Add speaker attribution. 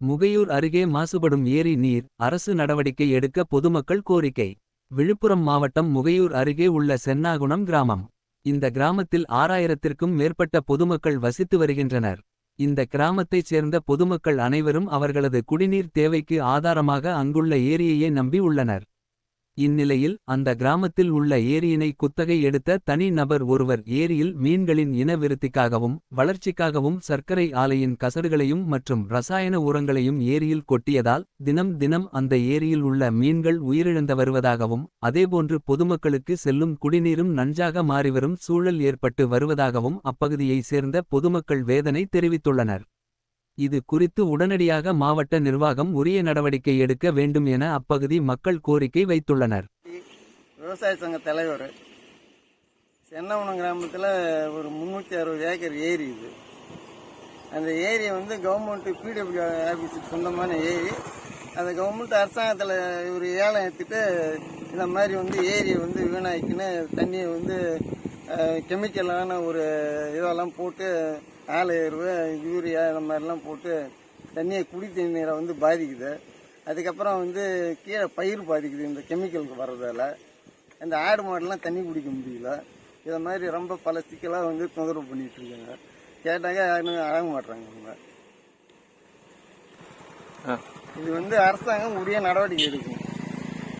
Speaker 1: முகையூர் அருகே மாசுபடும் ஏரி நீர் அரசு நடவடிக்கை எடுக்க பொதுமக்கள் கோரிக்கை. விழுப்புரம் மாவட்டம் முகையூர் அருகே உள்ள சென்னாகுணம் கிராமம். இந்த கிராமத்தில் 6000த்திற்கும் மேற்பட்ட பொதுமக்கள் வசித்து வருகின்றனர். இந்த கிராமத்தைச் சேர்ந்த பொதுமக்கள் அனைவரும் அவர்களது குடிநீர் தேவைக்கு ஆதாரமாக அங்குள்ள ஏரியையே நம்பி உள்ளனர். இந்நிலையில் அந்த கிராமத்தில் உள்ள ஏரியினை குத்தகை எடுத்த தனி நபர் ஒருவர் ஏரியில் மீன்களின் இன விருத்திக்காகவும் வளர்ச்சிக்காகவும் சர்க்கரை ஆலையின் கசடுகளையும் மற்றும் ரசாயன உரங்களையும் ஏரியில் கொட்டியதால் தினம் தினம் அந்த ஏரியில் உள்ள மீன்கள் உயிரிழந்து வருவதாகவும் அதேபோன்று பொதுமக்களுக்கு செல்லும் குடிநீரும் நஞ்சாக மாறிவரும் சூழல் ஏற்பட்டு வருவதாகவும் அப்பகுதியை சேர்ந்த பொதுமக்கள் வேதனை தெரிவித்துள்ளனர். இது குறித்து உடனடியாக மாவட்ட நிர்வாகம் உரிய நடவடிக்கை எடுக்க வேண்டும் என அப்பகுதி மக்கள் கோரிக்கை வைத்துள்ளனர்.
Speaker 2: விவசாய சங்க தலைவர். சென்னவனம் கிராமத்தில் ஒரு 360 ஏக்கர் ஏரி இது. அந்த ஏரியை கவர்மெண்ட் பிடபிள்யூ ஆஃபீஸுக்கு சொந்தமான ஏரி. அந்த கவர்மெண்ட் அரசாங்கத்தில் ஒரு ஏலம் எடுத்துட்டு இந்த மாதிரி ஏரியை வீணாக்கின்னு தண்ணியை கெமிக்கலான ஒரு இதெல்லாம் போட்டு ஆலையர்வு யூரியா இந்த மாதிரிலாம் போட்டு தண்ணியை குடி தண்ணீரை பாதிக்குது. அதுக்கப்புறம் கீழே பயிர் பாதிக்குது இந்த கெமிக்கலுக்கு வர்றதால. இந்த ஆடு மாடெல்லாம் தண்ணி குடிக்க முடியல. இதை மாதிரி ரொம்ப பல சிக்கலாக தொந்தரவு பண்ணிட்டு இருக்காங்க. கேட்டாங்க யாரும் அழக மாட்டுறாங்க. அவங்க இது அரசாங்கம் உரிய நடவடிக்கை எடுக்கும்.